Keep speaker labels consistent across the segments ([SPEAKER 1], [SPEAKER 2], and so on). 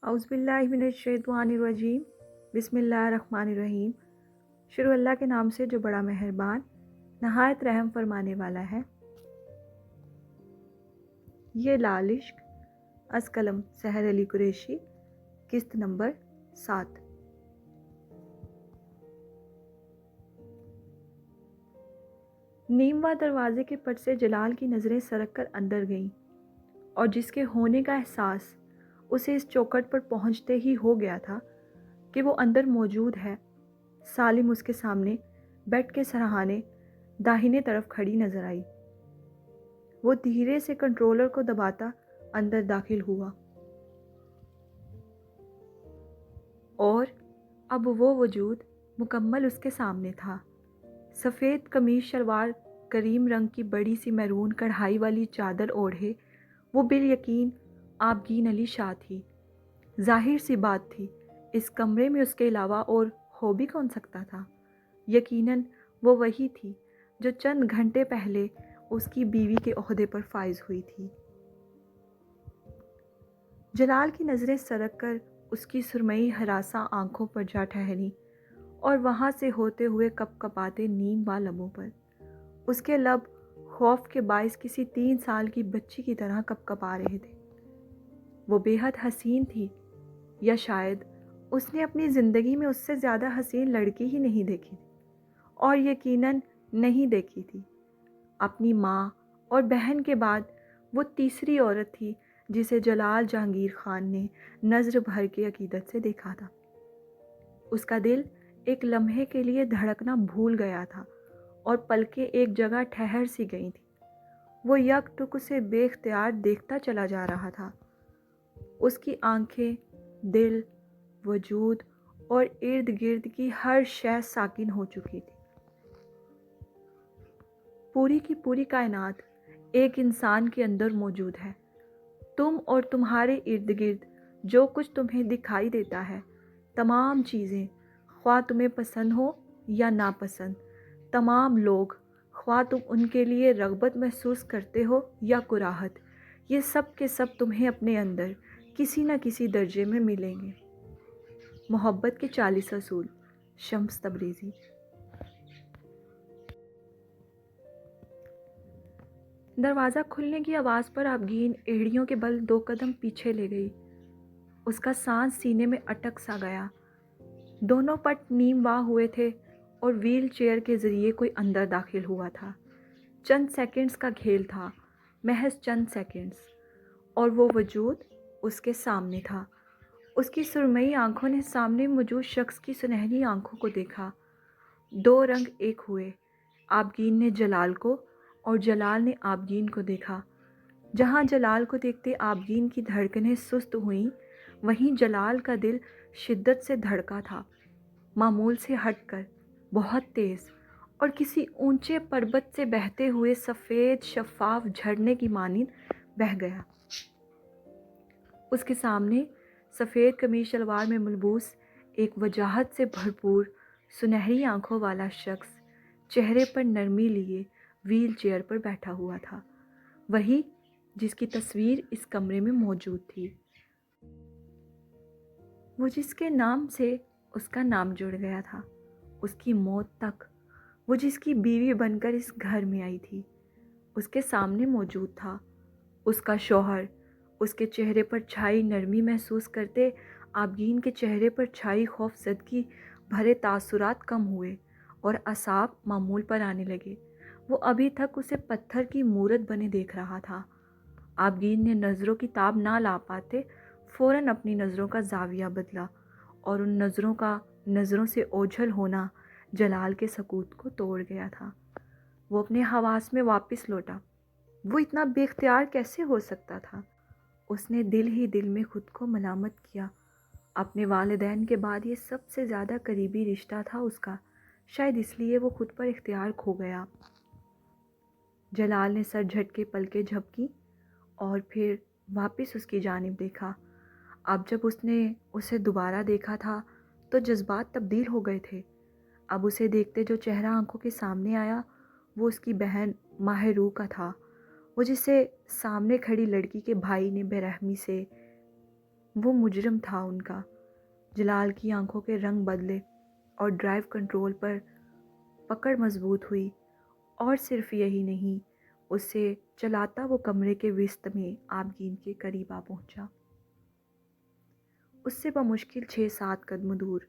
[SPEAKER 1] اعوذ باللہ من الشیطان الرجیم بسم اللہ الرحمن الرحیم۔ شروع اللہ کے نام سے جو بڑا مہربان نہایت رحم فرمانے والا ہے۔ یہ لال عشق از قلم سحر علی قریشی، قسط نمبر 7۔ نیموا دروازے کے پٹ سے جلال کی نظریں سرک کر اندر گئیں، اور جس کے ہونے کا احساس اسے اس چوکھٹ پر پہنچتے ہی ہو گیا تھا کہ وہ اندر موجود ہے، سالم اس کے سامنے بیڈ کے سرہانے داہنے طرف کھڑی نظر آئی۔ وہ دھیرے سے کنٹرولر کو دباتا اندر داخل ہوا، اور اب وہ وجود مکمل اس کے سامنے تھا۔ سفید قمیص شلوار، کریم رنگ کی بڑی سی میرون کڑھائی والی چادر اوڑھے وہ بالیقین آبگین علی شاہ تھی۔ ظاہر سی بات تھی، اس کمرے میں اس کے علاوہ اور ہو بھی کون سکتا تھا؟ یقیناً وہ وہی تھی جو چند گھنٹے پہلے اس کی بیوی کے عہدے پر فائز ہوئی تھی۔ جلال کی نظریں سرک کر اس کی سرمئی ہراساں آنکھوں پر جا ٹھہریں، اور وہاں سے ہوتے ہوئے کپ کپاتے نیم وا لبوں پر۔ اس کے لب خوف کے باعث کسی 3 سال کی بچی کی طرح کپ کپا رہے تھے۔ وہ بے حد حسین تھی، یا شاید اس نے اپنی زندگی میں اس سے زیادہ حسین لڑکی ہی نہیں دیکھی تھی، اور یقیناً نہیں دیکھی تھی۔ اپنی ماں اور بہن کے بعد وہ تیسری عورت تھی جسے جلال جہانگیر خان نے نظر بھر کے عقیدت سے دیکھا تھا۔ اس کا دل ایک لمحے کے لیے دھڑکنا بھول گیا تھا، اور پلکیں ایک جگہ ٹھہر سی گئی تھیں۔ وہ یک ٹک اسے بے اختیار دیکھتا چلا جا رہا تھا۔ اس کی آنکھیں، دل، وجود اور ارد گرد کی ہر شے ساکن ہو چکی تھی۔ پوری کی پوری کائنات ایک انسان کے اندر موجود ہے۔ تم اور تمہارے ارد گرد جو کچھ تمہیں دکھائی دیتا ہے، تمام چیزیں، خواہ تمہیں پسند ہو یا ناپسند، تمام لوگ، خواہ تم ان کے لیے رغبت محسوس کرتے ہو یا کراہت، یہ سب کے سب تمہیں اپنے اندر کسی نہ کسی درجے میں ملیں گے۔ محبت کے 40 اصول، شمس تبریزی۔ دروازہ کھلنے کی آواز پر آبگین ایڑیوں کے بل 2 قدم پیچھے لے گئی۔ اس کا سانس سینے میں اٹک سا گیا۔ دونوں پٹ نیم وا ہوئے تھے، اور ویل چیئر کے ذریعے کوئی اندر داخل ہوا تھا۔ چند سیکنڈز کا کھیل تھا، محض چند سیکنڈز، اور وہ وجود اس کے سامنے تھا۔ اس کی سرمئی آنکھوں نے سامنے موجود شخص کی سنہری آنکھوں کو دیکھا۔ 2 رنگ ایک ہوئے۔ آبگین نے جلال کو اور جلال نے آبگین کو دیکھا۔ جہاں جلال کو دیکھتے آبگین کی دھڑکنیں سست ہوئیں، وہیں جلال کا دل شدت سے دھڑکا تھا، معمول سے ہٹ کر، بہت تیز، اور کسی اونچے پربت سے بہتے ہوئے سفید شفاف جھرنے کی مانند بہہ گیا۔ اس کے سامنے سفید قمیص شلوار میں ملبوس ایک وجاہت سے بھرپور سنہری آنکھوں والا شخص چہرے پر نرمی لیے ویل چیئر پر بیٹھا ہوا تھا، وہی جس کی تصویر اس کمرے میں موجود تھی، وہ جس کے نام سے اس کا نام جڑ گیا تھا، اس کی موت تک، وہ جس کی بیوی بن کر اس گھر میں آئی تھی، اس کے سامنے موجود تھا۔ اس کا شوہر اس کے چہرے پر چھائی نرمی محسوس کرتے آبگین کے چہرے پر چھائی خوف زدگی بھرے تاثرات کم ہوئے، اور اعصاب معمول پر آنے لگے۔ وہ ابھی تک اسے پتھر کی مورت بنے دیکھ رہا تھا۔ آبگین نے نظروں کی تاب نہ لا پاتے فوراً اپنی نظروں کا زاویہ بدلا، اور ان نظروں سے اوجھل ہونا جلال کے سکوت کو توڑ گیا تھا۔ وہ اپنے حواس میں واپس لوٹا۔ وہ اتنا بے اختیار کیسے ہو سکتا تھا؟ اس نے دل ہی دل میں خود کو ملامت کیا۔ اپنے والدین کے بعد یہ سب سے زیادہ قریبی رشتہ تھا اس کا، شاید اس لیے وہ خود پر اختیار کھو گیا۔ جلال نے سر جھٹکے پلکیں جھپکیں، اور پھر واپس اس کی جانب دیکھا۔ اب جب اس نے اسے دوبارہ دیکھا تھا تو جذبات تبدیل ہو گئے تھے۔ اب اسے دیکھتے جو چہرہ آنکھوں کے سامنے آیا وہ اس کی بہن ماہ روح کا تھا، وہ جسے سامنے کھڑی لڑکی کے بھائی نے بے رحمی سے وہ مجرم تھا ان کا۔ جلال کی آنکھوں کے رنگ بدلے اور ڈرائیو کنٹرول پر پکڑ مضبوط ہوئی، اور صرف یہی نہیں، اسے چلاتا وہ کمرے کے وسط میں آبگین کے قریب آ پہنچا، اس سے بمشکل 6-7 قدم دور،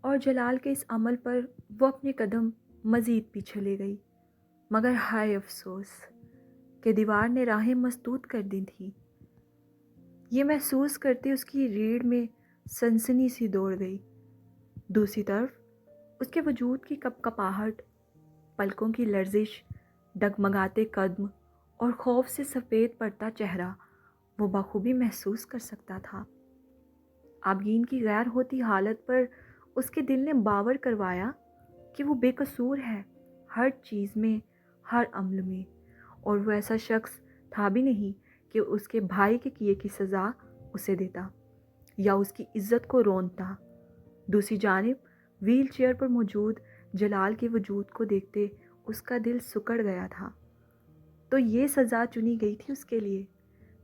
[SPEAKER 1] اور جلال کے اس عمل پر وہ اپنے قدم مزید پیچھے لے گئی، مگر ہائے افسوس کہ دیوار نے راہیں مسدود کر دی تھیں۔ یہ محسوس کرتے اس کی ریڑھ میں سنسنی سی دوڑ گئی۔ دوسری طرف اس کے وجود کی کپکپاہٹ، پلکوں کی لرزش، ڈگمگاتے قدم اور خوف سے سفید پڑتا چہرہ وہ بخوبی محسوس کر سکتا تھا۔ آبگین کی غیر ہوتی حالت پر اس کے دل نے باور کروایا کہ وہ بے قصور ہے، ہر چیز میں، ہر عمل میں، اور وہ ایسا شخص تھا بھی نہیں کہ اس کے بھائی کے کیے کی سزا اسے دیتا یا اس کی عزت کو رونتا۔ دوسری جانب ویل چیئر پر موجود جلال کے وجود کو دیکھتے اس کا دل سکڑ گیا تھا۔ تو یہ سزا چنی گئی تھی اس کے لیے،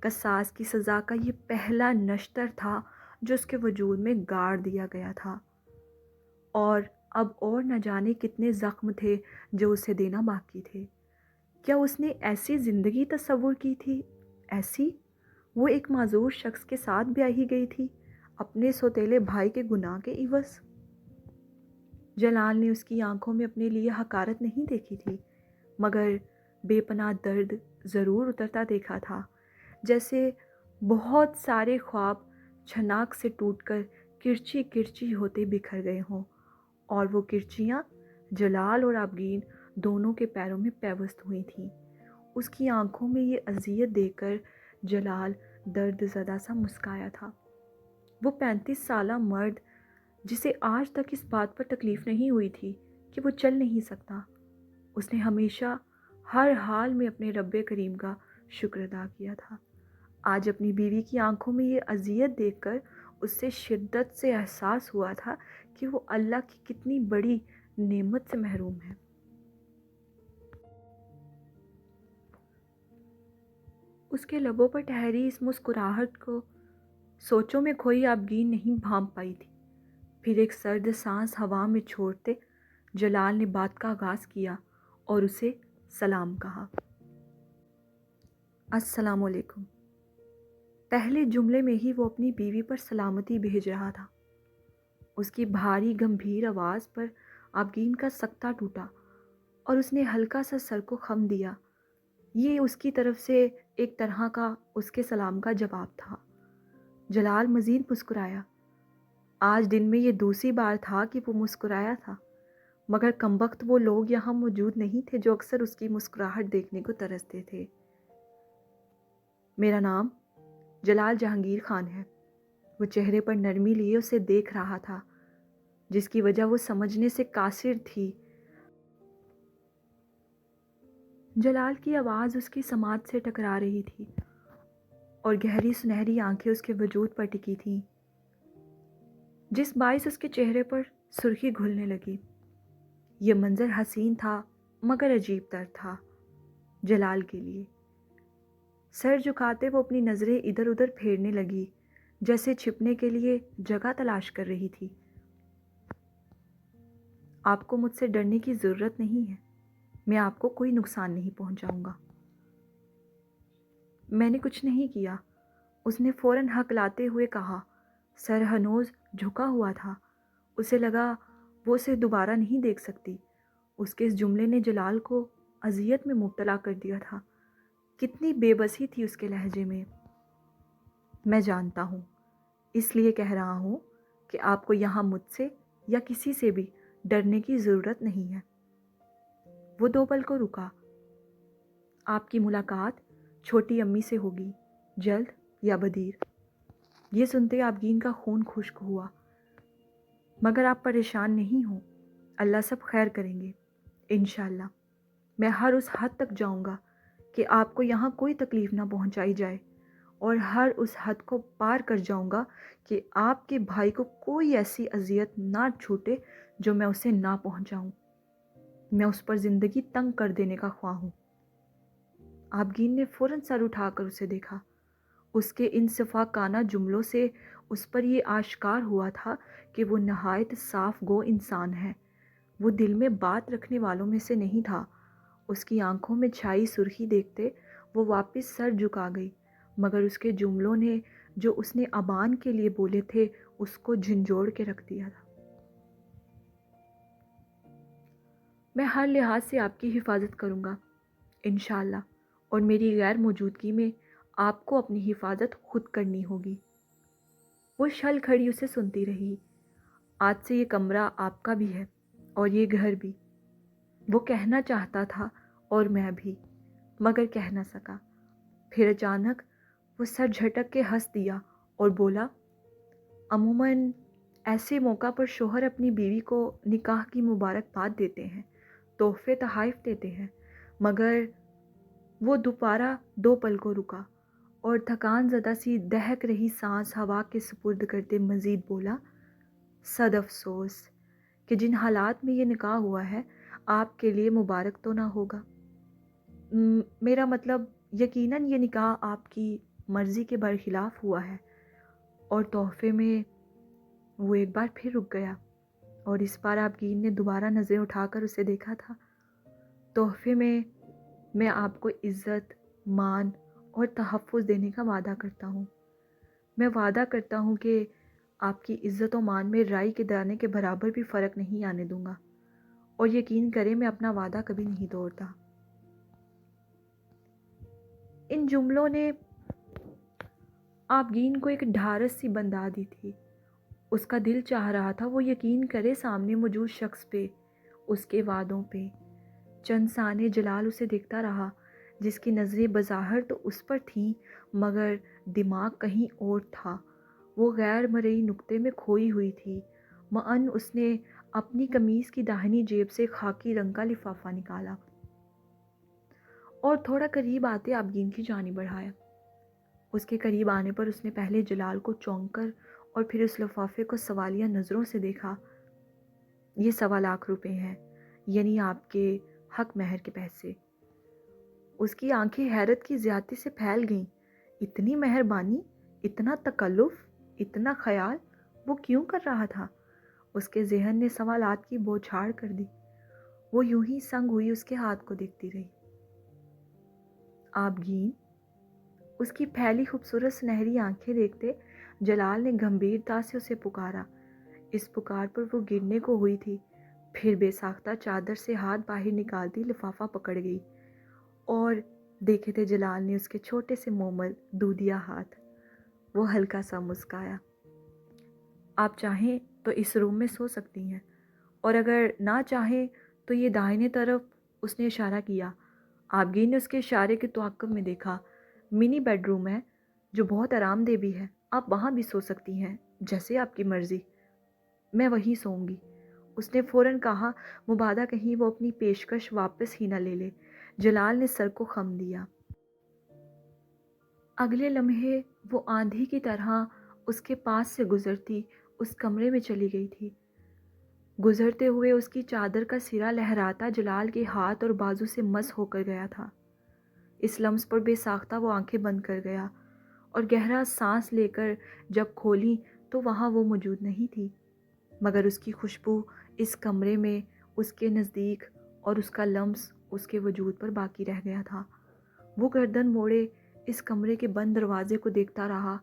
[SPEAKER 1] قصاص کی سزا کا یہ پہلا نشتر تھا جو اس کے وجود میں گاڑ دیا گیا تھا، اور اب اور نہ جانے کتنے زخم تھے جو اسے دینا باقی تھے۔ کیا اس نے ایسی زندگی تصور کی تھی؟ ایسی وہ ایک معذور شخص کے ساتھ بیاہی گئی تھی، اپنے سوتیلے بھائی کے گناہ کے عوض؟ جلال نے اس کی آنکھوں میں اپنے لیے حقارت نہیں دیکھی تھی، مگر بے پناہ درد ضرور اترتا دیکھا تھا، جیسے بہت سارے خواب چھناک سے ٹوٹ کر کرچی کرچی ہوتے بکھر گئے ہوں، اور وہ کرچیاں جلال اور آبگین دونوں کے پیروں میں پیوست ہوئی تھیں۔ اس کی آنکھوں میں یہ اذیت دیکھ کر جلال درد زدہ سا مسکایا تھا۔ وہ 35 سالہ مرد جسے آج تک اس بات پر تکلیف نہیں ہوئی تھی کہ وہ چل نہیں سکتا، اس نے ہمیشہ ہر حال میں اپنے رب کریم کا شکر ادا کیا تھا۔ آج اپنی بیوی کی آنکھوں میں یہ اذیت دیکھ کر اس سے شدت سے احساس ہوا تھا کہ وہ اللہ کی کتنی بڑی نعمت سے محروم ہے۔ اس کے لبوں پر ٹھہری اس مسکراہٹ کو سوچوں میں کھوئی آبگین نہیں بھانپ پائی تھی۔ پھر ایک سرد سانس ہوا میں چھوڑتے جلال نے بات کا آغاز کیا اور اسے سلام کہا۔ السلام علیکم۔ پہلے جملے میں ہی وہ اپنی بیوی پر سلامتی بھیج رہا تھا۔ اس کی بھاری گمبھیر آواز پر آبگین کا سکتہ ٹوٹا اور اس نے ہلکا سا سر کو خم دیا۔ یہ اس کی طرف سے ایک طرح کا اس کے سلام کا جواب تھا۔ جلال مزید مسکرایا۔ آج دن میں یہ دوسری بار تھا کہ وہ مسکرایا تھا، مگر کمبخت وہ لوگ یہاں موجود نہیں تھے جو اکثر اس کی مسکراہٹ دیکھنے کو ترستے تھے۔ میرا نام جلال جہانگیر خان ہے۔ وہ چہرے پر نرمی لیے اسے دیکھ رہا تھا، جس کی وجہ وہ سمجھنے سے قاصر تھی۔ جلال کی آواز اس کی سماعت سے ٹکرا رہی تھی اور گہری سنہری آنکھیں اس کے وجود پر ٹکی تھیں، جس باعث اس کے چہرے پر سرخی گھلنے لگی۔ یہ منظر حسین تھا مگر عجیب تر تھا جلال کے لیے۔ سر جھکاتے وہ اپنی نظریں ادھر ادھر پھیرنے لگی، جیسے چھپنے کے لیے جگہ تلاش کر رہی تھی۔ آپ کو مجھ سے ڈرنے کی ضرورت نہیں ہے، میں آپ کو کوئی نقصان نہیں پہنچاؤں گا۔ میں نے کچھ نہیں کیا، اس نے فوراً ہکلاتے ہوئے کہا۔ سر ہنوز جھکا ہوا تھا، اسے لگا وہ اسے دوبارہ نہیں دیکھ سکتی۔ اس کے اس جملے نے جلال کو اذیت میں مبتلا کر دیا تھا۔ کتنی بے بسی تھی اس کے لہجے میں۔ میں جانتا ہوں، اس لیے کہہ رہا ہوں کہ آپ کو یہاں مجھ سے یا کسی سے بھی ڈرنے کی ضرورت نہیں ہے۔ وہ 2 پل کو رکا۔ آپ کی ملاقات چھوٹی امی سے ہوگی، جلد یا بدیر۔ یہ سنتے آبگین کا خون خشک ہوا۔ مگر آپ پریشان نہیں ہوں، اللہ سب خیر کریں گے انشاءاللہ۔ میں ہر اس حد تک جاؤں گا کہ آپ کو یہاں کوئی تکلیف نہ پہنچائی جائے، اور ہر اس حد کو پار کر جاؤں گا کہ آپ کے بھائی کو کوئی ایسی اذیت نہ چھوٹے جو میں اسے نہ پہنچاؤں۔ میں اس پر زندگی تنگ کر دینے کا خواہ ہوں۔ آبگین نے فوراً سر اٹھا کر اسے دیکھا۔ اس کے ان صفاقانہ جملوں سے اس پر یہ آشکار ہوا تھا کہ وہ نہایت صاف گو انسان ہے۔ وہ دل میں بات رکھنے والوں میں سے نہیں تھا۔ اس کی آنکھوں میں چھائی سرخی دیکھتے وہ واپس سر جھکا گئی، مگر اس کے جملوں نے جو اس نے ابان کے لیے بولے تھے اس کو جھنجھوڑ کے رکھ دیا تھا۔ میں ہر لحاظ سے آپ کی حفاظت کروں گا انشاءاللہ، اور میری غیر موجودگی میں آپ کو اپنی حفاظت خود کرنی ہوگی۔ وہ شل کھڑی اسے سنتی رہی۔ آج سے یہ کمرہ آپ کا بھی ہے اور یہ گھر بھی، وہ کہنا چاہتا تھا، اور میں بھی، مگر کہہ نہ سکا۔ پھر اچانک وہ سر جھٹک کے ہنس دیا اور بولا، عموماً ایسے موقع پر شوہر اپنی بیوی کو نکاح کی مبارکباد دیتے ہیں، تحفے تحائف دیتے ہیں، مگر وہ دوبارہ 2 پل کو رکا اور تھکان زدہ سی دہک رہی سانس ہوا کے سپرد کرتے مزید بولا، صد افسوس کہ جن حالات میں یہ نکاح ہوا ہے آپ کے لیے مبارک تو نہ ہوگا۔ میرا مطلب یقیناً یہ نکاح آپ کی مرضی کے برخلاف ہوا ہے۔ اور تحفے میں، وہ ایک بار پھر رک گیا اور اس بار آبگین نے دوبارہ نظریں اٹھا کر اسے دیکھا تھا۔ تحفے میں آپ کو عزت، مان اور تحفظ دینے کا وعدہ کرتا ہوں۔ میں وعدہ کرتا ہوں کہ آپ کی عزت و مان میں رائی کے دانے کے برابر بھی فرق نہیں آنے دوں گا، اور یقین کریں میں اپنا وعدہ کبھی نہیں توڑتا۔ ان جملوں نے آبگین کو ایک ڈھارس سی بندھا دی تھی۔ اس کا دل چاہ رہا تھا وہ یقین کرے سامنے موجود شخص پہ، اس کے وعدوں پہ۔ چند ثانے جلال اسے دیکھتا رہا، جس کی نظریں بظاہر تو اس پر تھیں مگر دماغ کہیں اور تھا۔ وہ غیر مرئی نقطے میں کھوئی ہوئی تھی۔ معاً اس نے اپنی قمیص کی داہنی جیب سے خاکی رنگ کا لفافہ نکالا اور تھوڑا قریب آتے آبگین کی جانب بڑھایا۔ اس کے قریب آنے پر اس نے پہلے جلال کو چونک کر اور پھر اس لفافے کو سوالیہ نظروں سے دیکھا۔ یہ 1.25 روپے ہیں، یعنی آپ کے حق مہر کے پیسے۔ اس کی آنکھیں حیرت کی زیادتی سے پھیل گئیں۔ اتنی مہربانی، اتنا تکلف، اتنا خیال وہ کیوں کر رہا تھا؟ اس کے ذہن نے سوالات کی بوچھاڑ کر دی۔ وہ یوں ہی سنگ ہوئی اس کے ہاتھ کو دیکھتی رہی۔ آبگین، اس کی پھیلی خوبصورت سنہری آنکھیں دیکھتے جلال نے گمبھیرتا سے اسے پکارا۔ اس پکار پر وہ گرنے کو ہوئی تھی، پھر بے ساختہ چادر سے ہاتھ باہر نکالتی لفافہ پکڑ گئی اور دیکھے تھے جلال نے اس کے چھوٹے سے مومل دودیا ہاتھ۔ وہ ہلکا سا مسکایا۔ آپ چاہیں تو اس روم میں سو سکتی ہیں، اور اگر نہ چاہیں تو یہ داہنے طرف، اس نے اشارہ کیا۔ آبگین نے اس کے اشارے کے تعاقب میں دیکھا۔ منی بیڈ روم ہے جو بہت آرام دہ بھی ہے، آپ وہاں بھی سو سکتی ہیں، جیسے آپ کی مرضی۔ میں وہیں سوؤں گی، اس نے فوراً کہا، مبادا کہیں وہ اپنی پیشکش واپس ہی نہ لے لے۔ جلال نے سر کو خم دیا۔ اگلے لمحے وہ آندھی کی طرح اس کے پاس سے گزرتی اس کمرے میں چلی گئی تھی۔ گزرتے ہوئے اس کی چادر کا سرا لہراتا جلال کے ہاتھ اور بازو سے مس ہو کر گیا تھا۔ اس لمس پر بے ساختہ وہ آنکھیں بند کر گیا اور گہرا سانس لے کر جب کھولی تو وہاں وہ موجود نہیں تھی، مگر اس کی خوشبو اس کمرے میں اس کے نزدیک اور اس کا لمس اس کے وجود پر باقی رہ گیا تھا۔ وہ گردن موڑے اس کمرے کے بند دروازے کو دیکھتا رہا،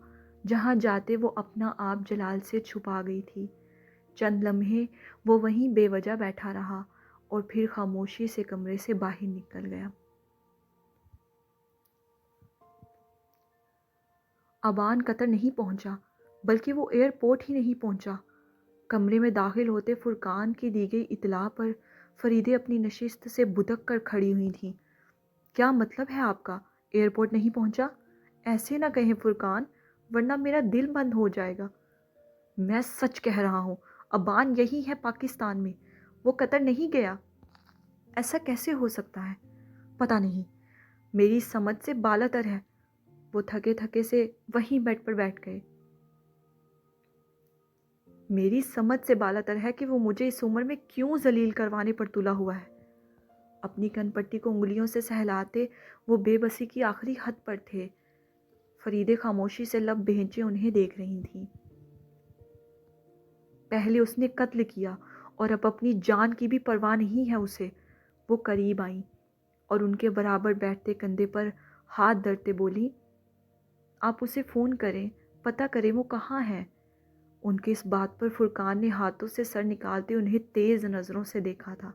[SPEAKER 1] جہاں جاتے وہ اپنا آپ جلال سے چھپا گئی تھی۔ چند لمحے وہ وہیں بے وجہ بیٹھا رہا اور پھر خاموشی سے کمرے سے باہر نکل گیا۔ ابان قطر نہیں پہنچا، بلکہ وہ ایئرپورٹ ہی نہیں پہنچا۔ کمرے میں داخل ہوتے فرقان کی دی گئی اطلاع پر فریدے اپنی نشست سے بدک کر کھڑی ہوئی تھیں۔ کیا مطلب ہے آپ کا؟ ایئرپورٹ نہیں پہنچا؟ ایسے نہ کہیں فرقان، ورنہ میرا دل بند ہو جائے گا۔ میں سچ کہہ رہا ہوں، ابان یہی ہے پاکستان میں، وہ قطر نہیں گیا۔ ایسا کیسے ہو سکتا ہے؟ پتہ نہیں، میری سمجھ سے بالا تر ہے۔ وہ تھکے تھکے سے وہیں بیڈ پر بیٹھ گئے۔ میری سمجھ سے بالا تر ہے کہ وہ مجھے اس عمر میں کیوں ذلیل کروانے پر تلا ہوا ہے۔ اپنی کن پٹی کو انگلیوں سے سہلاتے وہ بے بسی کی آخری حد پر تھے۔ فریدے خاموشی سے لب بھینچے انہیں دیکھ رہی تھیں۔ پہلے اس نے قتل کیا اور اب اپنی جان کی بھی پرواہ نہیں ہے اسے۔ وہ قریب آئیں اور ان کے برابر بیٹھتے کندھے پر ہاتھ دھرتے بولی، آپ اسے فون کریں، پتہ کریں وہ کہاں ہے۔ ان کی اس بات پر فرقان نے ہاتھوں سے سر نکالتے انہیں تیز نظروں سے دیکھا تھا،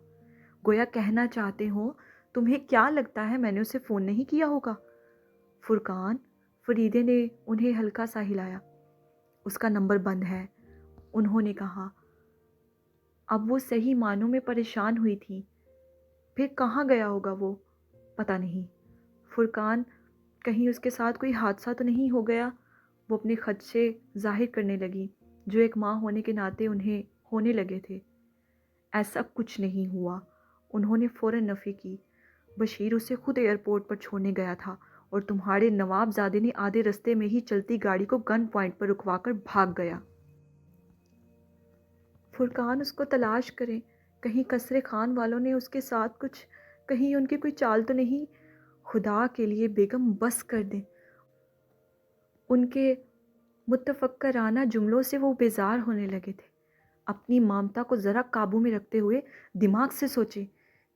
[SPEAKER 1] گویا کہنا چاہتے ہوں تمہیں کیا لگتا ہے میں نے اسے فون نہیں کیا ہوگا؟ فرقان، فریدے نے انہیں ہلکا سا ہلایا۔ اس کا نمبر بند ہے، انہوں نے کہا۔ اب وہ صحیح معنوں میں پریشان ہوئی تھی۔ پھر کہاں گیا ہوگا وہ؟ پتہ نہیں۔ فرقان، کہیں اس کے ساتھ کوئی حادثہ تو نہیں ہو گیا؟ وہ اپنے خدشے ظاہر کرنے لگی جو ایک ماں ہونے کے ناطے انہیں ہونے لگے تھے۔ ایسا کچھ نہیں ہوا، انہوں نے فوراً نفی کی۔ بشیر اسے خود ایئرپورٹ پر چھوڑنے گیا تھا اور تمہارے نواب زادے نے آدھے رستے میں ہی چلتی گاڑی کو گن پوائنٹ پر رکوا کر بھاگ گیا۔ فرقان، اس کو تلاش کریں، کہیں قصر خان والوں نے اس کے ساتھ کچھ، کہیں ان کی کوئی چال تو نہیں۔ خدا کے لیے بیگم بس کر دیں۔ ان کے متفکرانہ جملوں سے وہ بیزار ہونے لگے تھے۔ اپنی مامتا کو ذرا قابو میں رکھتے ہوئے دماغ سے سوچے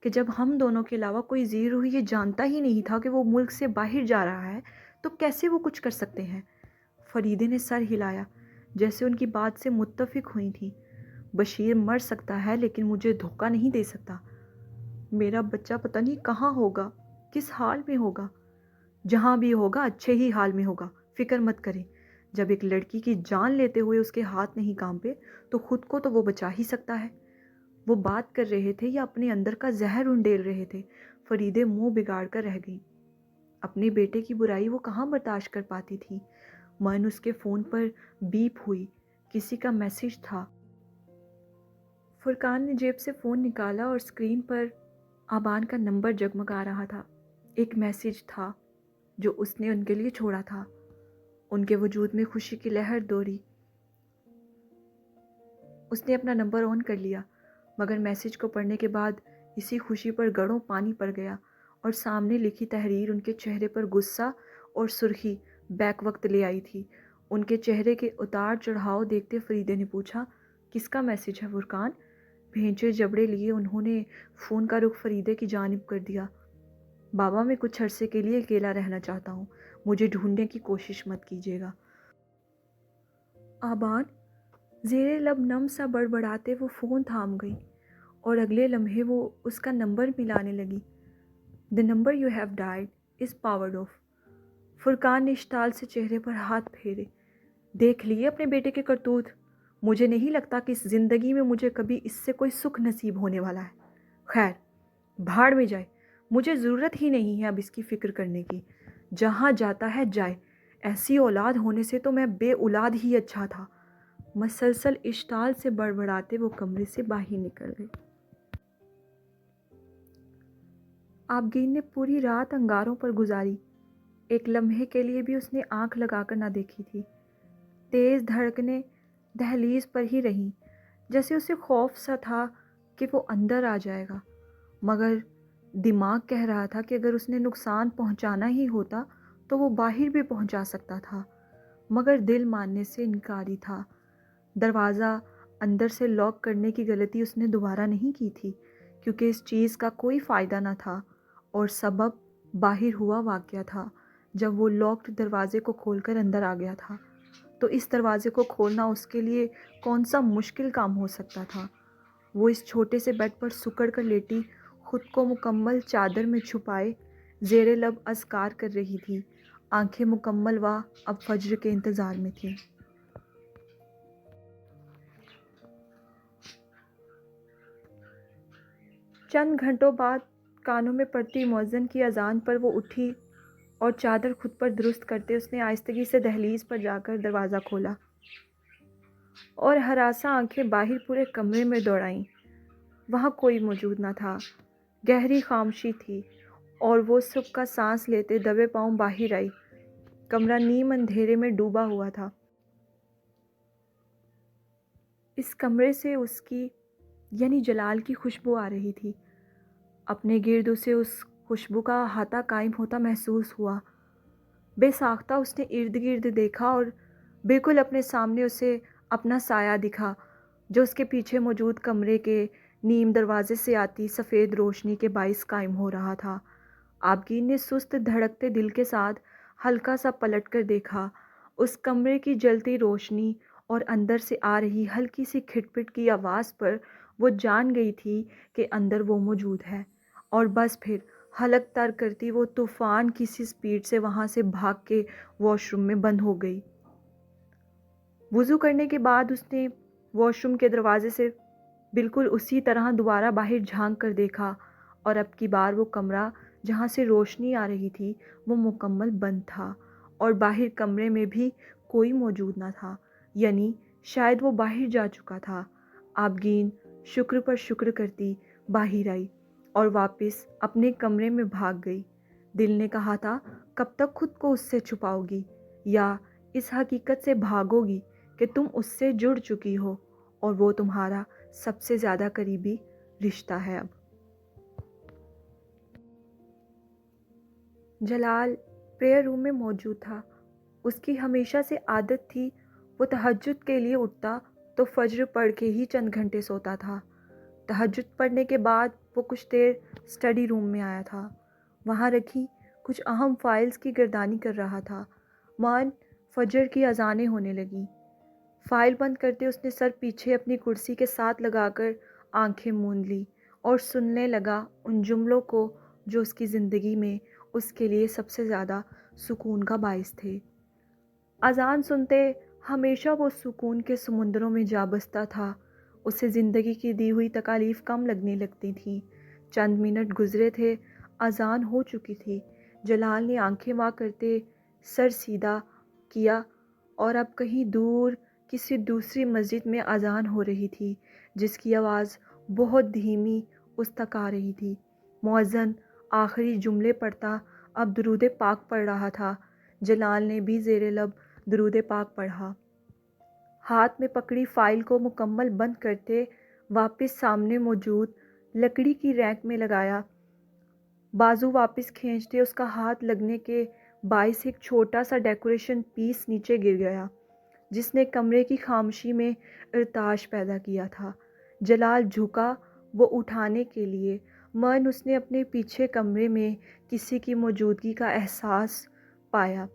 [SPEAKER 1] کہ جب ہم دونوں کے علاوہ کوئی زیر روح یہ جانتا ہی نہیں تھا کہ وہ ملک سے باہر جا رہا ہے تو کیسے وہ کچھ کر سکتے ہیں؟ فریدے نے سر ہلایا جیسے ان کی بات سے متفق ہوئی تھی۔ بشیر مر سکتا ہے لیکن مجھے دھوکہ نہیں دے سکتا۔ میرا بچہ پتہ نہیں کہاں ہوگا، کس حال میں ہوگا۔ جہاں بھی ہوگا اچھے ہی حال میں ہوگا، فکر مت کریں۔ جب ایک لڑکی کی جان لیتے ہوئے اس کے ہاتھ نہیں کانپے تو خود کو تو وہ بچا ہی سکتا ہے۔ وہ بات کر رہے تھے یا اپنے اندر کا زہر انڈیل رہے تھے؟ فریدے منہ بگاڑ کر رہ گئی۔ اپنے بیٹے کی برائی وہ کہاں برداشت کر پاتی تھی؟ اس کے فون پر بیپ ہوئی، کسی کا میسج تھا۔ فرقان نے جیب سے فون نکالا اور اسکرین پر آبان کا نمبر جگمگا رہا تھا۔ ایک میسج تھا جو اس نے ان کے لیے چھوڑا تھا۔ ان کے وجود میں خوشی کی لہر دوڑی۔ اس نے اپنا نمبر آن کر لیا، مگر میسج کو پڑھنے کے بعد اسی خوشی پر گڑھوں پانی پڑ گیا اور سامنے لکھی تحریر ان کے چہرے پر غصہ اور سرخی بیک وقت لے آئی تھی۔ ان کے چہرے کے اتار چڑھاؤ دیکھتے فریدے نے پوچھا، کس کا میسج ہے فرقان؟ بھینچے جبڑے لیے انہوں نے فون کا رخ فریدے کی جانب کر دیا۔ بابا، میں کچھ عرصے کے لیے اکیلا رہنا چاہتا ہوں، مجھے ڈھونڈنے کی کوشش مت کیجیے گا۔ آبان، زیر لب نم سا بڑبڑاتے وہ فون تھام گئی اور اگلے لمحے وہ اس کا نمبر ملانے لگی۔ The number you have dialed is powered off۔ فرقان نے اشتعال سے چہرے پر ہاتھ پھیرے۔ دیکھ لیے اپنے بیٹے کے کرتوت؟ مجھے نہیں لگتا کہ اس زندگی میں مجھے کبھی اس سے کوئی سکھ نصیب ہونے والا ہے۔ خیر، بھاڑ میں جائے، مجھے ضرورت ہی نہیں ہے اب اس کی فکر کرنے کی۔ جہاں جاتا ہے جائے، ایسی اولاد ہونے سے تو میں بے اولاد ہی اچھا تھا۔ مسلسل اشتعال سے بڑبڑاتے وہ کمرے سے باہر نکل گئے۔ آبگین نے پوری رات انگاروں پر گزاری۔ ایک لمحے کے لیے بھی اس نے آنکھ لگا کر نہ دیکھی تھی۔ تیز دھڑکنیں دہلیز پر ہی رہیں، جیسے اسے خوف سا تھا کہ وہ اندر آ جائے گا، مگر دماغ کہہ رہا تھا کہ اگر اس نے نقصان پہنچانا ہی ہوتا تو وہ باہر بھی پہنچا سکتا تھا، مگر دل ماننے سے انکاری تھا۔ دروازہ اندر سے لاک کرنے کی غلطی اس نے دوبارہ نہیں کی تھی، کیونکہ اس چیز کا کوئی فائدہ نہ تھا اور سبب باہر ہوا واقعہ تھا جب وہ لاکڈ دروازے کو کھول کر اندر آ گیا تھا۔ تو اس دروازے کو کھولنا اس کے لیے کون سا مشکل کام ہو سکتا تھا؟ وہ اس چھوٹے سے بیڈ پر سکڑ کر لیٹی، خود کو مکمل چادر میں چھپائے زیر لب اذکار کر رہی تھی۔ آنکھیں مکمل اب فجر کے انتظار میں تھیں۔ چند گھنٹوں بعد کانوں میں پڑتی مؤذن کی اذان پر وہ اٹھی اور چادر خود پر درست کرتے اس نے آہستگی سے دہلیز پر جا کر دروازہ کھولا اور ہراساں آنکھیں باہر پورے کمرے میں دوڑائیں۔ وہاں کوئی موجود نہ تھا، گہری خاموشی تھی اور وہ سکھ کا سانس لیتے دبے پاؤں باہر آئی۔ کمرہ نیم اندھیرے میں ڈوبا ہوا تھا۔ اس کمرے سے اس کی یعنی جلال کی خوشبو آ رہی تھی۔ اپنے گرد اسے اس خوشبو کا احاطہ قائم ہوتا محسوس ہوا۔ بے ساختہ اس نے ارد گرد دیکھا اور بالکل اپنے سامنے اسے اپنا سایہ دکھا جو اس کے پیچھے موجود کمرے کے نیم دروازے سے آتی سفید روشنی کے باعث قائم ہو رہا تھا۔ آبگین نے سست دھڑکتے دل کے ساتھ ہلکا سا پلٹ کر دیکھا۔ اس کمرے کی جلتی روشنی اور اندر سے آ رہی ہلکی سی کھٹ پٹ کی آواز پر وہ جان گئی تھی کہ اندر وہ موجود ہے، اور بس پھر حلق تر کرتی وہ طوفان کی سی سپیڈ سے وہاں سے بھاگ کے واش روم میں بند ہو گئی۔ وضو کرنے کے بعد اس نے واش روم کے دروازے سے بالکل اسی طرح دوبارہ باہر جھانک کر دیکھا، اور اب کی بار وہ کمرہ جہاں سے روشنی آ رہی تھی وہ مکمل بند تھا، اور باہر کمرے میں بھی کوئی موجود نہ تھا، یعنی شاید وہ باہر جا چکا تھا۔ آبگین شکر پر شکر کرتی باہر آئی اور واپس اپنے کمرے میں بھاگ گئی۔ دل نے کہا تھا کب تک خود کو اس سے چھپاؤ گی، یا اس حقیقت سے بھاگو گی کہ تم اس سے جڑ چکی ہو اور وہ تمہارا سب سے زیادہ قریبی رشتہ ہے۔ اب جلال پریئر روم میں موجود تھا۔ اس کی ہمیشہ سے عادت تھی وہ تہجد کے لیے اٹھتا تو فجر پڑھ کے ہی چند گھنٹے سوتا تھا۔ تہجد پڑھنے کے بعد وہ کچھ دیر اسٹڈی روم میں آیا تھا۔ وہاں رکھی کچھ اہم فائلز کی گردانی کر رہا تھا۔ مان فجر کی اذانیں ہونے لگیں۔ فائل بند کرتے اس نے سر پیچھے اپنی کرسی کے ساتھ لگا کر آنکھیں موند لی اور سننے لگا ان جملوں کو جو اس کی زندگی میں اس کے لیے سب سے زیادہ سکون کا باعث تھے۔ اذان سنتے ہمیشہ وہ سکون کے سمندروں میں جا بستا تھا۔ اسے زندگی کی دی ہوئی تکالیف کم لگنے لگتی تھیں۔ چند منٹ گزرے تھے، اذان ہو چکی تھی۔ جلال نے آنکھیں واں کرتے سر سیدھا کیا اور اب کہیں دور کسی دوسری مسجد میں اذان ہو رہی تھی جس کی آواز بہت دھیمی اس تک آ رہی تھی۔ مؤذن آخری جملے پڑھتا اب درود پاک پڑھ رہا تھا۔ جلال نے بھی زیر لب درود پاک پڑھا۔ ہاتھ میں پکڑی فائل کو مکمل بند کرتے واپس سامنے موجود لکڑی کی ریک میں لگایا۔ بازو واپس کھینچتے اس کا ہاتھ لگنے کے باعث ایک چھوٹا سا ڈیکوریشن پیس نیچے گر گیا جس نے کمرے کی خاموشی میں ارتعاش پیدا کیا تھا۔ جلال جھکا وہ اٹھانے کے لیے، مگر اس نے اپنے پیچھے کمرے میں کسی کی موجودگی کا احساس پایا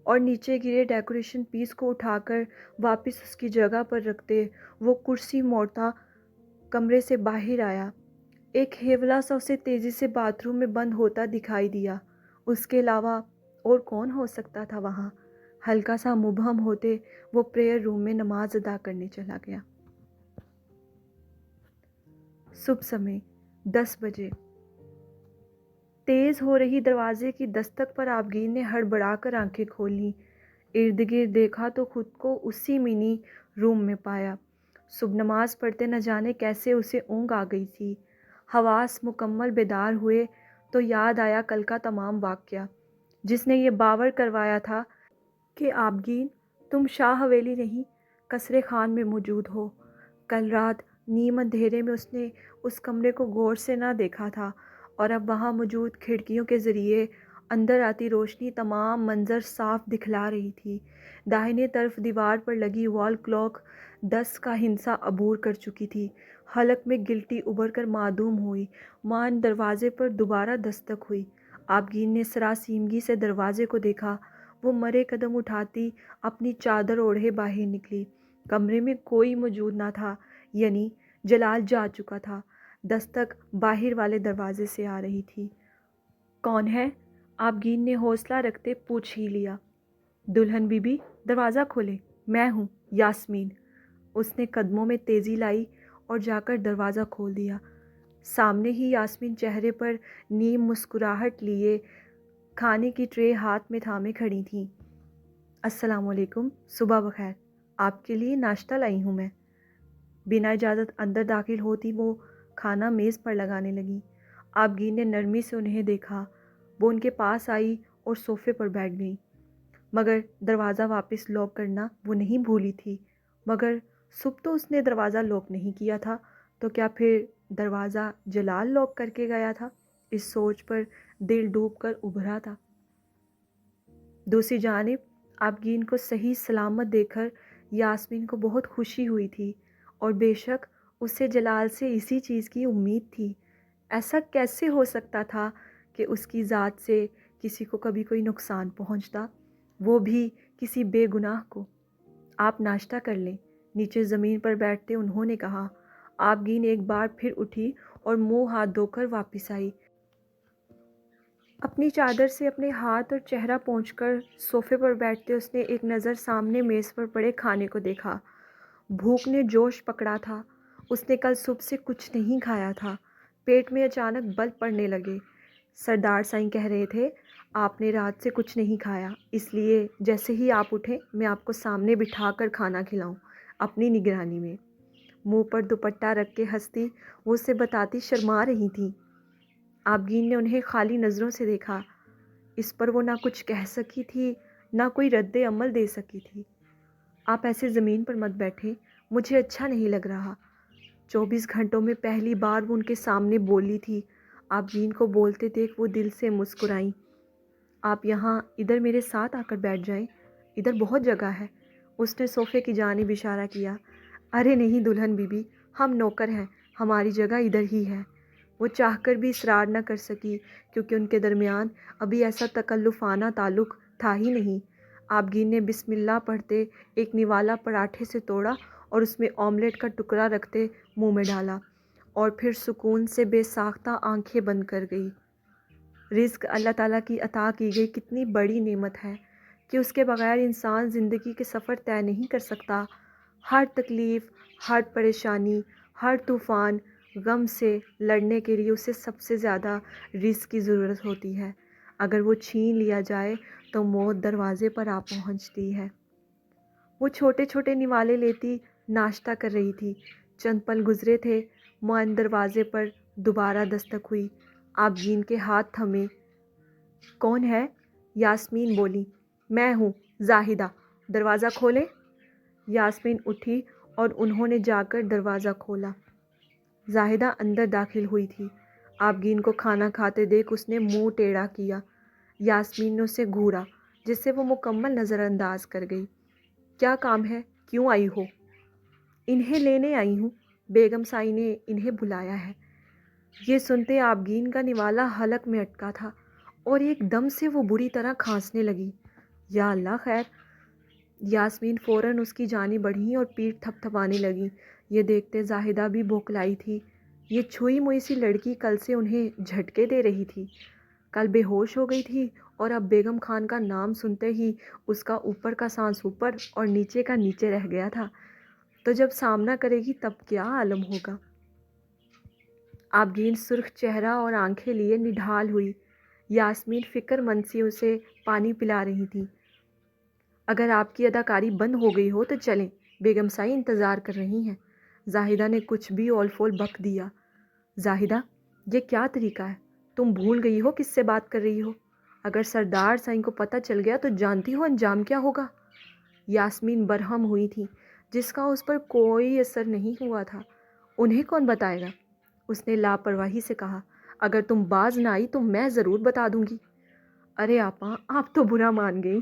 [SPEAKER 1] اور نیچے گرے ڈیکوریشن پیس کو اٹھا کر واپس اس کی جگہ پر رکھتے وہ کرسی موڑتا کمرے سے باہر آیا۔ ایک ہیولا سا اسے تیزی سے باتھ روم میں بند ہوتا دکھائی دیا۔ اس کے علاوہ اور کون ہو سکتا تھا وہاں؟ ہلکا سا مبہم ہوتے وہ پریئر روم میں نماز ادا کرنے چلا گیا۔ صبح سمے 10 بجے تیز ہو رہی دروازے کی دستک پر آبگین نے ہڑبڑا کر آنکھیں کھولیں۔ ارد گرد دیکھا تو خود کو اسی منی روم میں پایا۔ صبح نماز پڑھتے نہ جانے کیسے اسے اونگ آ گئی تھی۔ حواس مکمل بیدار ہوئے تو یاد آیا کل کا تمام واقعہ جس نے یہ باور کروایا تھا کہ آبگین تم شاہ حویلی نہیں قصر خان میں موجود ہو۔ کل رات نیم اندھیرے میں اس نے اس کمرے کو غور سے نہ دیکھا تھا، اور اب وہاں موجود کھڑکیوں کے ذریعے اندر آتی روشنی تمام منظر صاف دکھلا رہی تھی۔ داہنے طرف دیوار پر لگی وال کلاک 10 کا ہندسہ عبور کر چکی تھی۔ حلق میں گلٹی ابھر کر معدوم ہوئی۔ مان دروازے پر دوبارہ دستک ہوئی۔ آبگین نے سراسیمگی سے دروازے کو دیکھا۔ وہ مرے قدم اٹھاتی اپنی چادر اوڑھے باہر نکلی۔ کمرے میں کوئی موجود نہ تھا، یعنی جلال جا چکا تھا۔ دستک باہر والے دروازے سے آ رہی تھی۔ کون ہے؟ آبگین نے حوصلہ رکھتے پوچھ ہی لیا۔ دلہن بی بی دروازہ کھولیں، میں ہوں یاسمین۔ اس نے قدموں میں تیزی لائی اور جا کر دروازہ کھول دیا۔ سامنے ہی یاسمین چہرے پر نیم مسکراہٹ لیے کھانے کی ٹرے ہاتھ میں تھامے کھڑی تھیں۔ السلام علیکم، صبح بخیر، آپ کے لیے ناشتہ لائی ہوں میں۔ بنا اجازت اندر داخل ہوتی وہ کھانا میز پر لگانے لگیں۔ آبگین نے نرمی سے انہیں دیکھا۔ وہ ان کے پاس آئی اور صوفے پر بیٹھ گئی، مگر دروازہ واپس لاک کرنا وہ نہیں بھولی تھی۔ مگر صبح تو اس نے دروازہ لاک نہیں کیا تھا، تو کیا پھر دروازہ جلال لاک کر کے گیا تھا؟ اس سوچ پر دل ڈوب کر ابھرا تھا۔ دوسری جانب آبگین کو صحیح سلامت دیکھ کر یاسمین کو بہت خوشی ہوئی تھی، اور بے شک اسے جلال سے اسی چیز کی امید تھی۔ ایسا کیسے ہو سکتا تھا کہ اس کی ذات سے کسی کو کبھی کوئی نقصان پہنچتا، وہ بھی کسی بے گناہ کو۔ آپ ناشتہ کر لیں، نیچے زمین پر بیٹھتے انہوں نے کہا۔ آبگین ایک بار پھر اٹھی اور منہ ہاتھ دھو کر واپس آئی۔ اپنی چادر سے اپنے ہاتھ اور چہرہ پونچھ کر صوفے پر بیٹھتے اس نے ایک نظر سامنے میز پر پڑے کھانے کو دیکھا۔ بھوک نے جوش پکڑا تھا، اس نے کل صبح سے کچھ نہیں کھایا تھا۔ پیٹ میں اچانک بل پڑنے لگے۔ سردار سائیں کہہ رہے تھے آپ نے رات سے کچھ نہیں کھایا، اس لیے جیسے ہی آپ اٹھیں میں آپ کو سامنے بٹھا کر کھانا کھلاؤں اپنی نگرانی میں۔ منہ پر دوپٹہ رکھ کے ہنستی وہ اسے بتاتی شرما رہی تھیں۔ آبگین نے انہیں خالی نظروں سے دیکھا۔ اس پر وہ نہ کچھ کہہ سکی تھی، نہ کوئی رد عمل دے سکی تھی۔ آپ ایسے زمین پر مت بیٹھیں، مجھے اچھا نہیں لگ رہا۔ 24 گھنٹوں میں پہلی بار وہ ان کے سامنے بولی تھی۔ آبگین کو بولتے دیکھ وہ دل سے مسکرائیں۔ آپ یہاں ادھر میرے ساتھ آ کر بیٹھ جائیں، ادھر بہت جگہ ہے۔ اس نے صوفے کی جانب اشارہ کیا۔ ارے نہیں دلہن بی بی، ہم نوکر ہیں، ہماری جگہ ادھر ہی ہے۔ وہ چاہ کر بھی اصرار نہ کر سکی کیونکہ ان کے درمیان ابھی ایسا تکلفانہ تعلق تھا ہی نہیں۔ آبگین نے بسم اللہ پڑھتے ایک نوالا پراٹھے سے توڑا اور اس میں آملیٹ کا ٹکڑا رکھتے منہ میں ڈالا، اور پھر سکون سے بے ساختہ آنکھیں بند کر گئی۔ رزق اللہ تعالیٰ کی عطا کی گئی کتنی بڑی نعمت ہے کہ اس کے بغیر انسان زندگی کے سفر طے نہیں کر سکتا۔ ہر تکلیف، ہر پریشانی، ہر طوفان، غم سے لڑنے کے لیے اسے سب سے زیادہ رزق کی ضرورت ہوتی ہے۔ اگر وہ چھین لیا جائے تو موت دروازے پر آ پہنچتی ہے۔ وہ چھوٹے چھوٹے نوالے لیتی ناشتہ کر رہی تھی۔ چند پل گزرے تھے، معین دروازے پر دوبارہ دستک ہوئی۔ آبگین کے ہاتھ تھمے۔ کون ہے؟ یاسمین بولی۔ میں ہوں، زاہدہ، دروازہ کھولیں۔ یاسمین اٹھی اور انہوں نے جا کر دروازہ کھولا۔ زاہدہ اندر داخل ہوئی تھی۔ آبگین کو کھانا کھاتے دیکھ اس نے منہ ٹیڑھا کیا۔ یاسمین نے اسے گھورا جس سے وہ مکمل نظر انداز کر گئی۔ کیا کام ہے؟ کیوں آئی ہو؟ انہیں لینے آئی ہوں، بیگم سائی نے انہیں بلایا ہے۔ یہ سنتے آبگین کا نوالا حلق میں اٹکا تھا اور ایک دم سے وہ بری طرح کھانسنے لگی۔ یا اللہ خیر! یاسمین فوراً اس کی جانب بڑھی اور پیٹھ تھپ تھپانے لگی۔ یہ دیکھتے زاہدہ بھی بوکھلائی تھی۔ یہ چھوئی موئی سی لڑکی کل سے انہیں جھٹکے دے رہی تھی۔ کل بے ہوش ہو گئی تھی اور اب بیگم خان کا نام سنتے ہی اس کا اوپر کا سانس اوپر اور نیچے کا نیچے رہ گیا تھا، تو جب سامنا کرے گی تب کیا عالم ہوگا۔ آبگین سرخ چہرہ اور آنکھیں لیے نڈھال ہوئی۔ یاسمین فکر مند سی اسے پانی پلا رہی تھی۔ اگر آپ کی اداکاری بند ہو گئی ہو تو چلیں، بیگم سائی انتظار کر رہی ہیں۔ زاہدہ نے کچھ بھی اول فول بک دیا۔ زاہدہ، یہ کیا طریقہ ہے؟ تم بھول گئی ہو کس سے بات کر رہی ہو؟ اگر سردار سائیں کو پتہ چل گیا تو جانتی ہو انجام کیا ہوگا؟ یاسمین برہم ہوئی تھی، جس کا اس پر کوئی اثر نہیں ہوا تھا۔ انہیں کون بتائے گا؟ اس نے لاپرواہی سے کہا۔ اگر تم باز نہ آئی تو میں ضرور بتا دوں گی۔ ارے آپا، آپ تو برا مان گئی،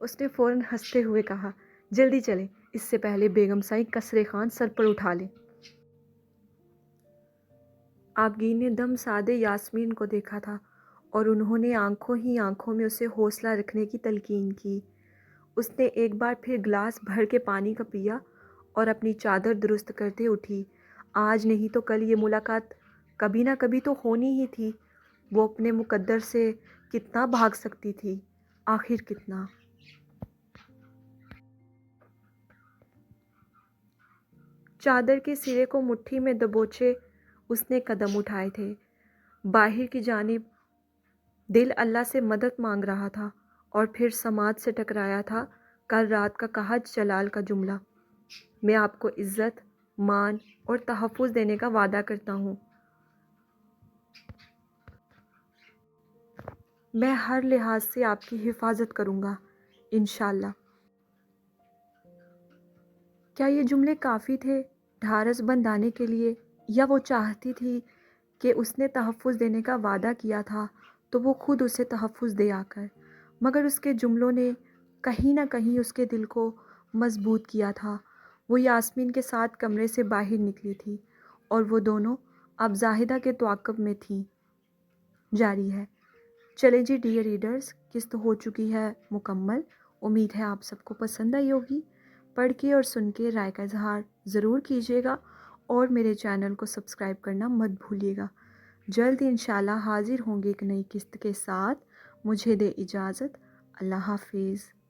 [SPEAKER 1] اس نے فوراً ہنستے ہوئے کہا۔ جلدی چلیں، اس سے پہلے بیگم سائی کسرے خان سر پر اٹھا لیں۔ آبگین نے دم سادے یاسمین کو دیکھا تھا اور انہوں نے آنکھوں ہی آنکھوں میں اسے حوصلہ رکھنے کی تلقین کی۔ اس نے ایک بار پھر گلاس بھر کے پانی کا پیا اور اپنی چادر درست کرتے اٹھی۔ آج نہیں تو کل یہ ملاقات کبھی نہ کبھی تو ہونی ہی تھی۔ وہ اپنے مقدر سے کتنا بھاگ سکتی تھی، آخر کتنا؟ چادر کے سرے کو مٹھی میں دبوچے اس نے قدم اٹھائے تھے باہر کی جانب۔ دل اللہ سے مدد مانگ رہا تھا اور پھر سماعت سے ٹکرایا تھا کل رات کا کہا جلال کا جملہ۔ میں آپ کو عزت، مان اور تحفظ دینے کا وعدہ کرتا ہوں۔ میں ہر لحاظ سے آپ کی حفاظت کروں گا، انشاءاللہ۔ کیا یہ جملے کافی تھے ڈھارس بندھانے کے لیے، یا وہ چاہتی تھی کہ اس نے تحفظ دینے کا وعدہ کیا تھا تو وہ خود اسے تحفظ دے آ کر؟ مگر اس کے جملوں نے کہیں نہ کہیں اس کے دل کو مضبوط کیا تھا۔ وہ یاسمین کے ساتھ کمرے سے باہر نکلی تھی اور وہ دونوں اب زاہدہ کے تعاقب میں تھیں۔ جاری ہے۔ چلیں جی ڈیئر ریڈرز، قسط ہو چکی ہے مکمل۔ امید ہے آپ سب کو پسند آئی ہوگی۔ پڑھ کے اور سن کے رائے کا اظہار ضرور کیجیے گا اور میرے چینل کو سبسکرائب کرنا مت بھولیے گا۔ جلد انشاءاللہ حاضر ہوں گے ایک نئی قسط کے ساتھ۔ مجھے دے اجازت۔ اللہ حافظ۔